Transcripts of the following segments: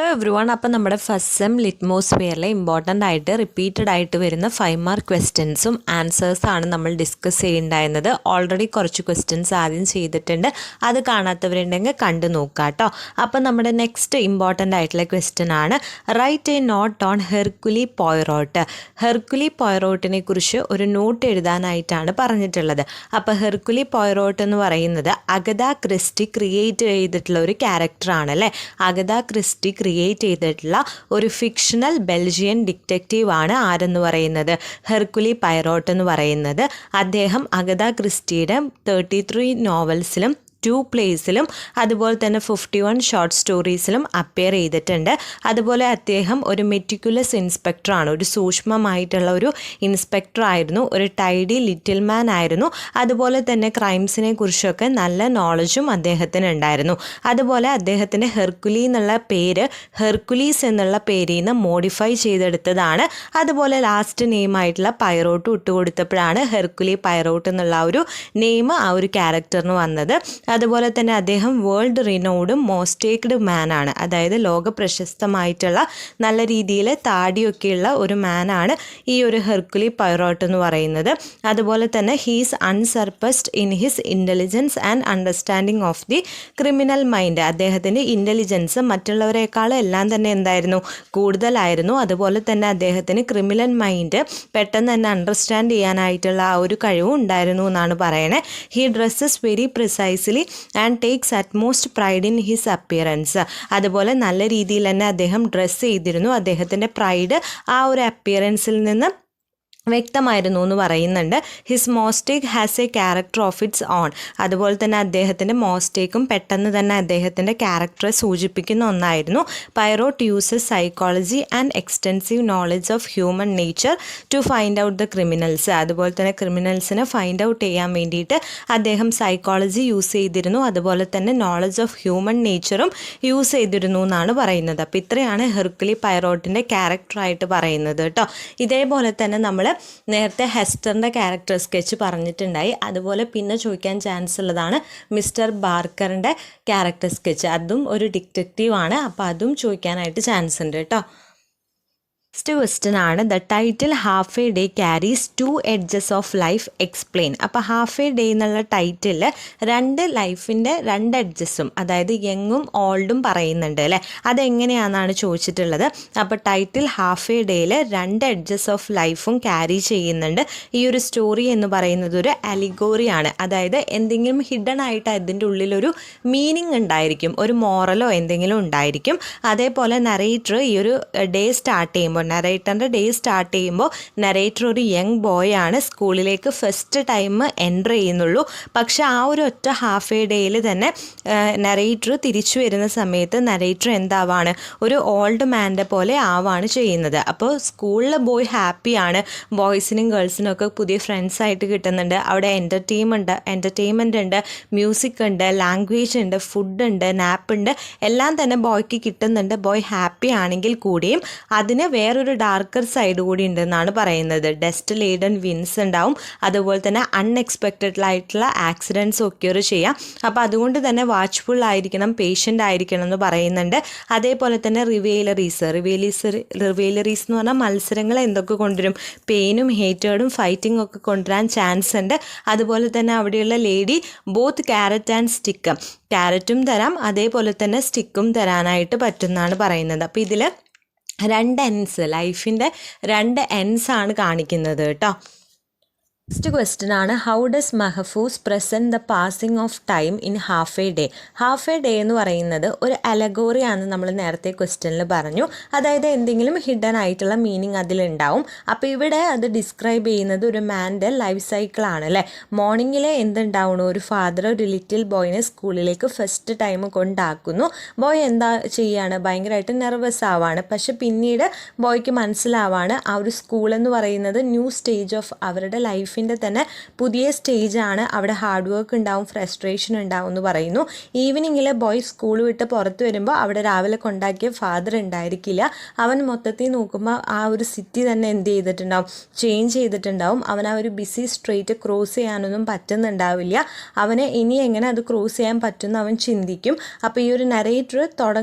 Hello every one. അപ്പം നമ്മുടെ first sem ലിറ്റ്മോസ്ഫിയറിലെ ഇമ്പോർട്ടൻ്റ് ആയിട്ട് റിപ്പീറ്റഡ് ആയിട്ട് വരുന്ന 5 മാർക്ക് ക്വസ്റ്റ്യൻസും ആൻസേഴ്സാണ് നമ്മൾ ഡിസ്കസ് ചെയ്യുന്നുണ്ടായിരുന്നത്. ഓൾറെഡി കുറച്ച് ക്വസ്റ്റ്യൻസ് ആദ്യം ചെയ്തിട്ടുണ്ട്, അത് കാണാത്തവരുണ്ടെങ്കിൽ കണ്ടു നോക്കുക കേട്ടോ. അപ്പം നമ്മുടെ നെക്സ്റ്റ് ഇമ്പോർട്ടൻ്റ് ആയിട്ടുള്ള ക്വസ്റ്റ്യൻ ആണ് write a note on Hercule Poirot. Hercule പോയ്റോട്ടിനെ കുറിച്ച് ഒരു നോട്ട് എഴുതാനായിട്ടാണ് പറഞ്ഞിട്ടുള്ളത്. അപ്പോൾ ഹെർക്കുലി പോയ്റോട്ട് എന്ന് പറയുന്നത് അഗത ക്രിസ്റ്റി ക്രിയേറ്റ് ചെയ്തിട്ടുള്ള ഒരു ക്യാരക്ടറാണ് അല്ലേ. അഗത ക്രിസ്റ്റി ക്രിയേറ്റ് ചെയ്തിട്ടുള്ള ഒരു ഫിക്ഷണൽ ബെൽജിയൻ ഡിറ്റക്റ്റീവ് ആണ് ആരെന്ന് പറയുന്നത്, ഹെർക്കുലി പൈറോട്ട് എന്ന് പറയുന്നത്. അദ്ദേഹം അഗത ക്രിസ്റ്റിയുടെ 33 നോവൽസിലും 2 പ്ലേസിലും അതുപോലെ തന്നെ 51 ഷോർട്ട് സ്റ്റോറീസിലും അപ്പിയർ ചെയ്തിട്ടുണ്ട്. അതുപോലെ അദ്ദേഹം ഒരു മെറ്റിക്കുലസ് ഇൻസ്പെക്ടറാണ്, ഒരു സൂക്ഷ്മമായിട്ടുള്ള ഒരു ഇൻസ്പെക്ടർ ആയിരുന്നു, ഒരു ടൈഡി ലിറ്റിൽ മാൻ ആയിരുന്നു. അതുപോലെ തന്നെ ക്രൈംസിനെ കുറിച്ചൊക്കെ നല്ല നോളജും അദ്ദേഹത്തിന് ഉണ്ടായിരുന്നു. അതുപോലെ അദ്ദേഹത്തിൻ്റെ ഹെർക്കുലി എന്നുള്ള പേര് ഹെർക്കുലീസ് എന്നുള്ള പേരിൽ നിന്ന് മോഡിഫൈ ചെയ്തെടുത്തതാണ്. അതുപോലെ ലാസ്റ്റ് നെയിമായിട്ടുള്ള പൈറോട്ട് ഇട്ടുകൊടുത്തപ്പോഴാണ് ഹെർക്കുലി പൈറോട്ട് എന്നുള്ള ഒരു നെയിം ആ ഒരു ക്യാരക്ടറിന് വന്നത്. അതുപോലെ തന്നെ അദ്ദേഹം വേൾഡ് റിനോഡും മോസ്റ്റേക്ഡ് മാൻ ആണ്, അതായത് ലോക പ്രശസ്തമായിട്ടുള്ള നല്ല രീതിയിൽ താടിയൊക്കെയുള്ള ഒരു മാനാണ് ഈ ഒരു ഹെർക്കുലി പൈറോട്ട് എന്ന് പറയുന്നത്. അതുപോലെ തന്നെ he's unsurpassed in his intelligence and understanding of the criminal mind. അദ്ദേഹത്തിൻ്റെ ഇൻ്റലിജൻസ് മറ്റുള്ളവരെക്കാളും എല്ലാം തന്നെ എന്തായിരുന്നു, കൂടുതലായിരുന്നു. അതുപോലെ തന്നെ അദ്ദേഹത്തിന് ക്രിമിനൽ മൈൻഡ് പെട്ടെന്ന് തന്നെ അണ്ടർസ്റ്റാൻഡ് ചെയ്യാനായിട്ടുള്ള ആ ഒരു കഴിവും ഉണ്ടായിരുന്നു എന്നാണ് പറയണേ. He dresses very precisely and takes utmost pride in his appearance. അതുപോലെ നല്ല രീതിയിൽ തന്നെ അദ്ദേഹം ഡ്രസ്സ് ചെയ്തിരുന്നു. അദ്ദേഹത്തിൻ്റെ പ്രൈഡ് ആ ഒരു അപ്പിയറൻസിൽ നിന്ന് വ്യക്തമായിരുന്നു എന്ന് പറയുന്നുണ്ട്. His moustache has a character of its own. അതുപോലെ തന്നെ അദ്ദേഹത്തിൻ്റെ മോസ്റ്റേക്കും പെട്ടെന്ന് തന്നെ അദ്ദേഹത്തിൻ്റെ ക്യാരക്ടറെ സൂചിപ്പിക്കുന്ന ഒന്നായിരുന്നു. Poirot uses psychology and extensive knowledge of human nature to find out the criminals. അതുപോലെ തന്നെ ക്രിമിനൽസിനെ ഫൈൻഡ് ഔട്ട് ചെയ്യാൻ വേണ്ടിയിട്ട് അദ്ദേഹം സൈക്കോളജി യൂസ് ചെയ്തിരുന്നു. അതുപോലെ തന്നെ നോളജ് ഓഫ് ഹ്യൂമൻ നേച്ചറും യൂസ് ചെയ്തിരുന്നു എന്നാണ് പറയുന്നത്. അപ്പോൾ ഇത്രയാണ് ഹെർക്കുലി പൈറോട്ടിൻ്റെ ക്യാരക്ടറായിട്ട് പറയുന്നത് കേട്ടോ. ഇതേപോലെ തന്നെ നമ്മൾ നേരത്തെ ഹെസ്റ്ററിൻ്റെ ക്യാരക്ടർ സ്കെച്ച് പറഞ്ഞിട്ടുണ്ടായി. അതുപോലെ പിന്നെ ചോദിക്കാൻ ചാൻസ് ഉള്ളതാണ് മിസ്റ്റർ ബാർക്കറിൻ്റെ ക്യാരക്ടർ സ്കെച്ച്. അതും ഒരു ഡിറ്റക്റ്റീവ് ആണ്, അപ്പോൾ അതും ചോദിക്കാനായിട്ട് ചാൻസ് ഉണ്ട് കേട്ടോ. നെക്സ്റ്റ് ക്വസ്റ്റ്യൻ ആണ് the title half a day carries 2 edges of life explain. അപ്പോൾ ഹാഫ് എ ഡേ എന്നുള്ള ടൈറ്റിൽ ലൈഫിൻ്റെ 2 എഡ്ജസും, അതായത് യങ്ങും ഓൾഡും പറയുന്നുണ്ട് അല്ലേ. അതെങ്ങനെയാണെന്നാണ് ചോദിച്ചിട്ടുള്ളത്. അപ്പോൾ ടൈറ്റിൽ ഹാഫ് എ ഡേയിൽ 2 എഡ്ജസ് ഓഫ് ലൈഫും ക്യാരി ചെയ്യുന്നുണ്ട്. ഈ ഒരു സ്റ്റോറി എന്ന് പറയുന്നത് ഒരു അലിഗോറിയാണ്, അതായത് എന്തെങ്കിലും ഹിഡൻ ആയിട്ട് അതിൻ്റെ ഉള്ളിലൊരു മീനിങ് ഉണ്ടായിരിക്കും, ഒരു മോറലോ എന്തെങ്കിലും ഉണ്ടായിരിക്കും. അതേപോലെ നറേറ്റർ ഈ ഒരു ഡേ സ്റ്റാർട്ട് ചെയ്യുമ്പോൾ നറേറ്ററിൻ്റെ ഡേ സ്റ്റാർട്ട് ചെയ്യുമ്പോൾ നറേറ്റർ ഒരു യങ് ബോയ് ആണ്, സ്കൂളിലേക്ക് ഫസ്റ്റ് ടൈം എൻ്റർ ചെയ്യുന്നുള്ളൂ. പക്ഷെ ആ ഒരു ഒറ്റ ഹാഫ് എ ഡേയിൽ തന്നെ നറേറ്റർ തിരിച്ചു വരുന്ന സമയത്ത് നറേറ്റർ എന്താവാണ്, ഒരു ഓൾഡ് മാൻ്റെ പോലെ ആവാണ് ചെയ്യുന്നത്. അപ്പോൾ സ്കൂളിലെ ബോയ് ഹാപ്പിയാണ്, ബോയ്സിനും ഗേൾസിനും ഒക്കെ പുതിയ ഫ്രണ്ട്സായിട്ട് കിട്ടുന്നുണ്ട്. അവിടെ എൻ്റർടൈൻമെൻ്റ് ഉണ്ട്, മ്യൂസിക് ഉണ്ട്, ലാംഗ്വേജ് ഉണ്ട്, ഫുഡ് ഉണ്ട്, നാപ്പ് ഉണ്ട്, എല്ലാം തന്നെ ബോയ്ക്ക് കിട്ടുന്നുണ്ട്. ബോയ് ഹാപ്പി ആണെങ്കിൽ കൂടിയും അതിന് വേറൊരു ഡാർക്കർ സൈഡ് കൂടി ഉണ്ടെന്നാണ് പറയുന്നത്. ഡസ്റ്റ് ലേഡൻ വിൻസ് ഉണ്ടാവും, അതുപോലെ തന്നെ അൺഎക്സ്പെക്റ്റഡായിട്ടുള്ള ആക്സിഡൻറ്റ്സ് ഒക്യൂർ ചെയ്യാം. അപ്പോൾ അതുകൊണ്ട് തന്നെ വാച്ച്ഫുൾ ആയിരിക്കണം, പേഷ്യൻ്റ് ആയിരിക്കണം എന്ന് പറയുന്നുണ്ട്. അതേപോലെ തന്നെ റിവേലറീസ് എന്ന് പറഞ്ഞാൽ മത്സരങ്ങൾ എന്തൊക്കെ കൊണ്ടുവരും, പെയിനും ഹേറ്റേർഡും ഫൈറ്റിംഗ് ഒക്കെ കൊണ്ടുവരാൻ ചാൻസ് ഉണ്ട്. അതുപോലെ തന്നെ അവിടെയുള്ള lady both carrot and stick, ക്യാരറ്റും തരാം അതേപോലെ തന്നെ സ്റ്റിക്കും തരാനായിട്ട് പറ്റുമെന്നാണ് പറയുന്നത്. അപ്പോൾ ഇതിൽ 2 എൻസ്, ലൈഫിൻ്റെ 2 എൻസ് ആണ് കാണിക്കുന്നത് കേട്ടോ. നെക്സ്റ്റ് ക്വസ്റ്റ്യൻ ആണ് how does Mahfouz present the passing of time in half a day. Half a day എന്ന് പറയുന്നത് ഒരു അലഗോറിയാണെന്ന് നമ്മൾ നേരത്തെ ക്വസ്റ്റ്യനിൽ പറഞ്ഞു, അതായത് എന്തെങ്കിലും ഹിഡൻ ആയിട്ടുള്ള മീനിങ് അതിലുണ്ടാവും. അപ്പോൾ ഇവിടെ അത് ഡിസ്ക്രൈബ് ചെയ്യുന്നത് ഒരു മാൻ്റെ ലൈഫ് സൈക്കിളാണ് അല്ലേ. മോർണിംഗിൽ എന്തുണ്ടാവണം, ഒരു ഫാദർ ഒരു ലിറ്റിൽ ബോയിനെ സ്കൂളിലേക്ക് ഫസ്റ്റ് ടൈം കൊണ്ടാക്കുന്നു. ബോയ് എന്താ ചെയ്യാണ്, ഭയങ്കരമായിട്ട് നെർവസ് ആവാണ്. പക്ഷെ പിന്നീട് ബോയ്ക്ക് മനസ്സിലാവാണ് ആ ഒരു സ്കൂളെന്ന് പറയുന്നത് ന്യൂ സ്റ്റേജ് ഓഫ് അവരുടെ ലൈഫിൻ്റെ ലൈഫിൻ്റെ തന്നെ പുതിയ സ്റ്റേജാണ്. അവിടെ ഹാർഡ് വർക്ക് ഉണ്ടാവും, ഫ്രസ്ട്രേഷൻ ഉണ്ടാവും എന്ന് പറയുന്നു. ഈവനിങ്ങിൽ ബോയ് സ്കൂൾ വിട്ട് പുറത്ത് വരുമ്പോൾ അവിടെ രാവിലെ കൊണ്ടാക്കിയ ഫാദർ ഉണ്ടായിരിക്കില്ല. അവൻ മൊത്തത്തിൽ നോക്കുമ്പോൾ ആ ഒരു സിറ്റി തന്നെ എന്ത് ചെയ്തിട്ടുണ്ടാവും, ചേഞ്ച് ചെയ്തിട്ടുണ്ടാവും. അവൻ ആ ഒരു ബിസി സ്ട്രീറ്റ് ക്രോസ് ചെയ്യാനൊന്നും പറ്റുന്നുണ്ടാവില്ല. അവനെ ഇനി എങ്ങനെ അത് ക്രോസ് ചെയ്യാൻ പറ്റുമെന്ന് അവൻ ചിന്തിക്കും. അപ്പോൾ ഈ ഒരു നരേറ്റർ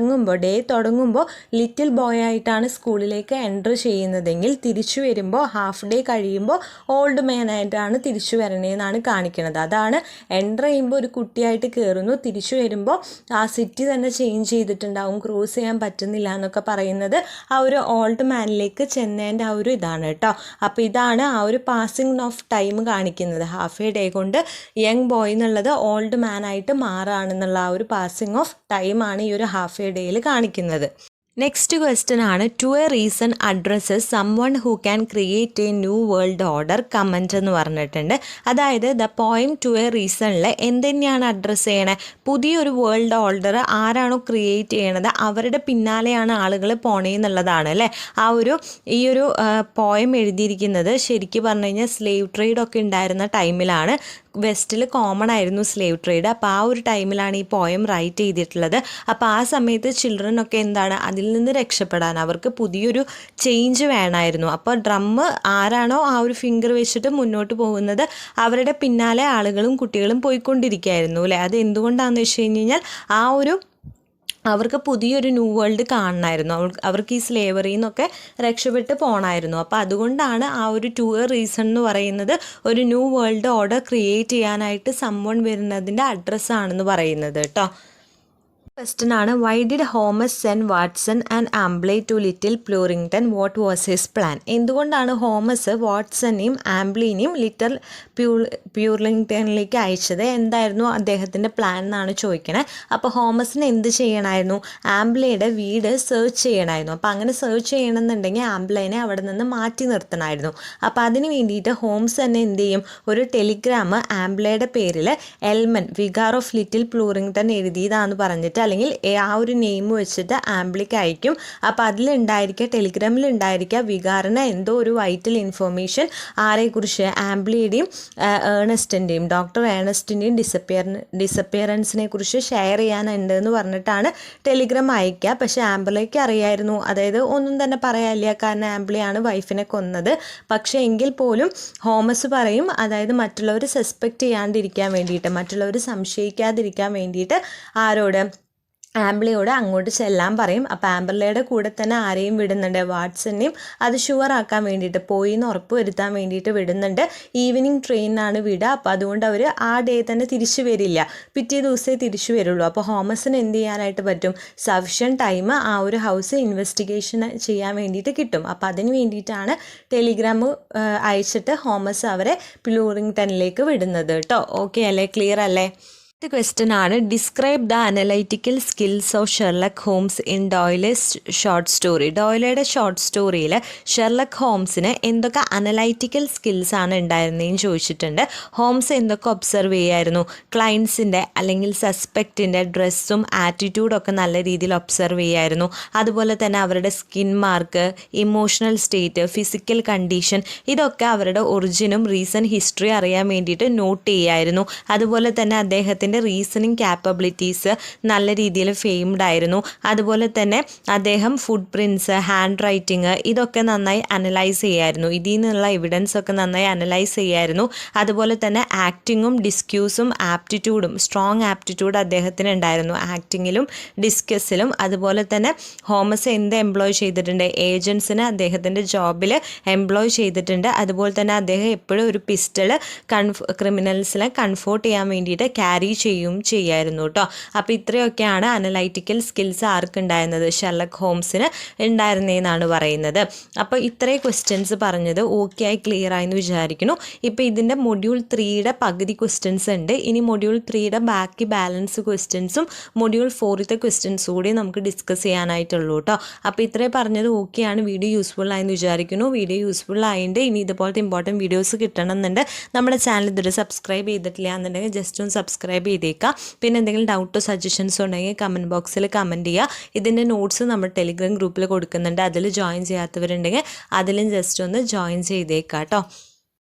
ഡേ തുടങ്ങുമ്പോൾ ലിറ്റിൽ ബോയ് ആയിട്ടാണ് സ്കൂളിലേക്ക് എൻ്റർ ചെയ്യുന്നതെങ്കിൽ തിരിച്ചു വരുമ്പോൾ ഹാഫ് ഡേ കഴിയുമ്പോൾ ഓൾഡ് മാൻ ആയിട്ടാണ് തിരിച്ചു വരണേന്നാണ് കാണിക്കുന്നത്. അതാണ് എൻ്റർ ചെയ്യുമ്പോൾ ഒരു കുട്ടിയായിട്ട് കയറുന്നു, തിരിച്ചു വരുമ്പോൾ ആ സിറ്റി തന്നെ ചേഞ്ച് ചെയ്തിട്ടുണ്ടാവും, ക്രോസ് ചെയ്യാൻ പറ്റുന്നില്ല എന്നൊക്കെ പറയുന്നത് ആ ഒരു ഓൾഡ് മാനിലേക്ക് ചെന്നതിൻ്റെ ആ ഒരു ഇതാണ് കേട്ടോ. അപ്പോൾ ഇതാണ് ആ ഒരു പാസിംഗ് ഓഫ് ടൈം കാണിക്കുന്നത്. ഹാഫ് എ ഡേ കൊണ്ട് യങ് ബോയ് എന്നുള്ളത് ഓൾഡ് മാൻ ആയിട്ട് മാറുകയാണെന്നുള്ള ആ ഒരു പാസിംഗ് ഓഫ് ടൈമാണ് ഈ ഒരു ഹാഫ് എ ഡേയിൽ കാണിക്കുന്നത്. നെക്സ്റ്റ് ക്വസ്റ്റ്യൻ ആണ്, to a reason addresses someone who can create a new world order comment എന്ന് പറഞ്ഞിട്ടുണ്ട്. അതായത് ദ പോയം ടു എ റീസണിൽ എന്തുതന്നെയാണ് അഡ്രസ്സ് ചെയ്യണേ, പുതിയൊരു വേൾഡ് ഓർഡർ ആരാണോ ക്രിയേറ്റ് ചെയ്യണത് അവരുടെ പിന്നാലെയാണ് ആളുകൾ പോണേന്നുള്ളതാണ് അല്ലേ. ഈ ഒരു പോയം എഴുതിയിരിക്കുന്നത് ശരിക്കും പറഞ്ഞു കഴിഞ്ഞാൽ സ്ലേവ് ട്രേഡ് ഒക്കെ ഉണ്ടായിരുന്ന ടൈമിലാണ്. വെസ്റ്റിൽ കോമൺ ആയിരുന്നു സ്ലേവ് ട്രേഡ്. അപ്പോൾ ആ ഒരു ടൈമിലാണ് ഈ പോയം റൈറ്റ് ചെയ്തിട്ടുള്ളത്. അപ്പോൾ ആ സമയത്ത് ചിൽഡ്രനൊക്കെ എന്താണ് അതിൽ നിന്ന് രക്ഷപ്പെടാൻ അവർക്ക് പുതിയൊരു ചേഞ്ച് വേണമായിരുന്നു. അപ്പോൾ ഡ്രമ്മ് ആരാണോ ആ ഒരു ഫിംഗർ വെച്ചിട്ട് മുന്നോട്ട് പോകുന്നത് അവരുടെ പിന്നാലെ ആളുകളും കുട്ടികളും പോയിക്കൊണ്ടിരിക്കുകയായിരുന്നു അല്ലേ. അത് എന്തുകൊണ്ടാണെന്ന് വെച്ച് കഴിഞ്ഞാൽ അവർക്ക് പുതിയൊരു ന്യൂ വേൾഡ് കാണണമായിരുന്നു, അവർക്ക് ഈ സ്ലേവറിയിൽ നിന്നൊക്കെ രക്ഷപ്പെട്ട് പോകണമായിരുന്നു. അപ്പോൾ അതുകൊണ്ടാണ് ആ ഒരു ടു എ റീസൺ എന്ന് പറയുന്നത് ഒരു ന്യൂ വേൾഡ് ഓർഡർ ക്രിയേറ്റ് ചെയ്യാനായിട്ട് സംവൺ വരുന്നതിൻ്റെ അഡ്രസ്സാണെന്ന് പറയുന്നത് കേട്ടോ. ക്വസ്റ്റ്യൻ ആണ്, why did Holmes send Watson and Amberley to little Purlington, what was his plan? എന്തുകൊണ്ടാണ് ഹോമസ് വാട്സനെയും ആംബ്ലിനെയും ലിറ്റിൽ പ്യൂർലിംഗ്ടണിലേക്ക് അയച്ചത്, എന്തായിരുന്നു അദ്ദേഹത്തിൻ്റെ പ്ലാൻ എന്നാണ് ചോദിക്കണേ. അപ്പോൾ ഹോമസിന് എന്ത് ചെയ്യണമായിരുന്നു, ആംബ്ലയുടെ വീട് സെർച്ച് ചെയ്യണമായിരുന്നു. അപ്പോൾ അങ്ങനെ സെർച്ച് ചെയ്യണമെന്നുണ്ടെങ്കിൽ ആംബ്ലേനെ അവിടെ നിന്ന് മാറ്റി നിർത്തണമായിരുന്നു. അപ്പോൾ അതിന് വേണ്ടിയിട്ട് ഹോംസ് തന്നെ എന്ത് ചെയ്യും, ഒരു ടെലിഗ്രാം ആംബ്ലയുടെ പേരിൽ എൽമൻ വികാർ ഓഫ് ലിറ്റിൽ പ്ലൂറിംഗ്ടൺ എഴുതിയതാന്ന് പറഞ്ഞിട്ട് അല്ലെങ്കിൽ ആ ഒരു നെയിം വെച്ചിട്ട് ആംബ്ലിക്ക് അയക്കും. അപ്പോൾ ടെലിഗ്രാമിൽ ഉണ്ടായിരിക്കുക വികാറിന് എന്തോ ഒരു വൈറ്റൽ ഇൻഫോർമേഷൻ ആരെക്കുറിച്ച്, ആംബ്ലിയുടെയും ഡോക്ടർ ഏണസ്റ്റിൻ്റെയും ഡിസപ്പിയറൻസിനെ കുറിച്ച് ഷെയർ ചെയ്യാനുണ്ട് എന്ന് പറഞ്ഞിട്ടാണ് ടെലിഗ്രാം അയക്കുക. പക്ഷേ ആംബ്ലിക്ക് അറിയായിരുന്നു, അതായത് ഒന്നും തന്നെ പറയാനില്ല, കാരണം ആംബ്ലിയാണ് വൈഫിനെ കൊന്നത്. പക്ഷേ എങ്കിൽ പോലും ഹോമസ് പറയും, അതായത് മറ്റുള്ളവർ സസ്പെക്റ്റ് ചെയ്യാണ്ടിരിക്കാൻ വേണ്ടിയിട്ട്, മറ്റുള്ളവർ സംശയിക്കാതിരിക്കാൻ വേണ്ടിയിട്ട് ആരോട്, ആംബ്ലിയോട് അങ്ങോട്ട് ചെല്ലാൻ പറയും. അപ്പോൾ ആംബ്ലയുടെ കൂടെ തന്നെ ആരെയും വിടുന്നുണ്ട്, വാട്സനെയും അത് ഷുവർ ആക്കാൻ വേണ്ടിയിട്ട്, പോയി എന്ന് ഉറപ്പ് വരുത്താൻ വേണ്ടിയിട്ട് വിടുന്നുണ്ട്. ഈവനിങ് ട്രെയിനാണ് വിടുക. അപ്പോൾ അതുകൊണ്ട് അവർ ആ ഡേ തന്നെ തിരിച്ചു വരില്ല, പിറ്റേ ദിവസമേ തിരിച്ചു വരുള്ളൂ. അപ്പോൾ ഹോമസിന് എന്ത് ചെയ്യാനായിട്ട് പറ്റും, സഫിഷ്യൻ ടൈം ആ ഒരു ഹൗസ് ഇൻവെസ്റ്റിഗേഷൻ ചെയ്യാൻ വേണ്ടിയിട്ട് കിട്ടും. അപ്പോൾ അതിന് വേണ്ടിയിട്ടാണ് ടെലിഗ്രാം അയച്ചിട്ട് ഹോമസ് അവരെ പ്ലൂറിംഗ്ടണിലേക്ക് വിടുന്നത് കേട്ടോ. ഓക്കെ അല്ലേ, ക്ലിയർ അല്ലേ? അടുത്ത ക്വസ്റ്റ്യൻ ആണ്, describe the analytical skills of Sherlock Holmes in Doyle's short story. ഡോയ്ലയുടെ ഷോർട്ട് സ്റ്റോറിയിൽ ഷെർലക് ഹോംസിന് എന്തൊക്കെ അനലൈറ്റിക്കൽ സ്കിൽസ് ആണ് ഉണ്ടായിരുന്നതെന്ന് ചോദിച്ചിട്ടുണ്ട്. ഹോംസ് എന്തൊക്കെ ഒബ്സർവ് ചെയ്യായിരുന്നു, ക്ലയൻസിൻ്റെ അല്ലെങ്കിൽ സസ്പെക്റ്റിൻ്റെ ഡ്രസ്സും ആറ്റിറ്റ്യൂഡൊക്കെ നല്ല രീതിയിൽ ഒബ്സർവ് ചെയ്യായിരുന്നു. അതുപോലെ തന്നെ അവരുടെ skin mark, emotional state, physical condition, ഇതൊക്കെ അവരുടെ ഒറിജിനും റീസൺ ഹിസ്റ്ററി അറിയാൻ വേണ്ടിയിട്ട് നോട്ട് ചെയ്യായിരുന്നു. അതുപോലെ തന്നെ അദ്ദേഹത്തിൻ്റെ റീസണിങ് ക്യാപ്പബിലിറ്റീസ് നല്ല രീതിയിൽ ഫെയിംഡ് ആയിരുന്നു. അതുപോലെ തന്നെ അദ്ദേഹം ഫുട് പ്രിൻറ്റ്സ്, ഹാൻഡ് റൈറ്റിങ്, ഇതൊക്കെ നന്നായി അനലൈസ് ചെയ്യായിരുന്നു. ഇതിൽ നിന്നുള്ള എവിഡൻസ് ഒക്കെ നന്നായി അനലൈസ് ചെയ്യായിരുന്നു. അതുപോലെ തന്നെ ആക്ടിങ്ങും ഡിസ്ക്യൂസും ആപ്റ്റിറ്റ്യൂഡും, സ്ട്രോങ് ആപ്റ്റിറ്റ്യൂഡ് അദ്ദേഹത്തിന് ഉണ്ടായിരുന്നു ആക്ടിങ്ങിലും ഡിസ്കസിലും. അതുപോലെ തന്നെ ഹോമസ് എന്ത് എംപ്ലോയ് ചെയ്തിട്ടുണ്ട്, ഏജൻസിനെ അദ്ദേഹത്തിൻ്റെ ജോബിൽ എംപ്ലോയ് ചെയ്തിട്ടുണ്ട്. അതുപോലെ തന്നെ അദ്ദേഹം എപ്പോഴും ഒരു പിസ്റ്റൾ ക്രിമിനൽസിനെ കൺഫോർട്ട് ചെയ്യാൻ വേണ്ടിയിട്ട് ക്യാരി ചെയ്യായിരുന്നു കേട്ടോ. അപ്പോൾ ഇത്രയൊക്കെയാണ് അനലൈറ്റിക്കൽ സ്കിൽസ് ആർക്കുണ്ടായിരുന്നത്, ഷെർലക് ഹോംസിന് ഉണ്ടായിരുന്നതെന്നാണ് പറയുന്നത്. അപ്പോൾ ഇത്രയും ക്വസ്റ്റ്യൻസ് പറഞ്ഞത് ഓക്കെ ആയി, ക്ലിയർ ആയെന്ന് വിചാരിക്കുന്നു. ഇപ്പോൾ ഇതിൻ്റെ മൊഡ്യൂൾ 3യുടെ പകുതി ക്വസ്റ്റ്യൻസ് ഉണ്ട്. ഇനി മൊഡ്യൂൾ 3യുടെ ബാക്കി ബാലൻസ് ക്വസ്റ്റ്യൻസും മൊഡ്യൂൾ 4ത്തെ ക്വസ്റ്റ്യൻസ് കൂടി നമുക്ക് ഡിസ്കസ് ചെയ്യാനായിട്ടുള്ളൂ കേട്ടോ. അപ്പോൾ ഇത്രയും പറഞ്ഞത് ഓക്കെയാണ്. വീഡിയോ യൂസ്ഫുൾ ആയെന്ന് വിചാരിക്കുന്നു. വീഡിയോ യൂസ്ഫുൾ ആയതുകൊണ്ട് ഇനി ഇതുപോലത്തെ ഇമ്പോർട്ടൻറ്റ് വീഡിയോസ് കിട്ടണമെന്നുണ്ട്. നമ്മുടെ ചാനൽ ഇതുവരെ സബ്സ്ക്രൈബ് ചെയ്തിട്ടില്ല എന്നുണ്ടെങ്കിൽ ജസ്റ്റ് ഒന്ന് സബ്സ്ക്രൈബ് ചെയ്തേക്കാം. പിന്നെ എന്തെങ്കിലും ഡൗട്ടോ സജഷൻസോ ഉണ്ടെങ്കിൽ കമൻറ്റ് ബോക്സിൽ കമൻറ്റ് ചെയ്യുക. ഇതിൻ്റെ നോട്ട്സ് നമ്മൾ ടെലിഗ്രാം ഗ്രൂപ്പിൽ കൊടുക്കുന്നുണ്ട്, അതിൽ ജോയിൻ ചെയ്യാത്തവരുണ്ടെങ്കിൽ അതിലും ജസ്റ്റ് ഒന്ന് ജോയിൻ ചെയ്തേക്കാം കേട്ടോ.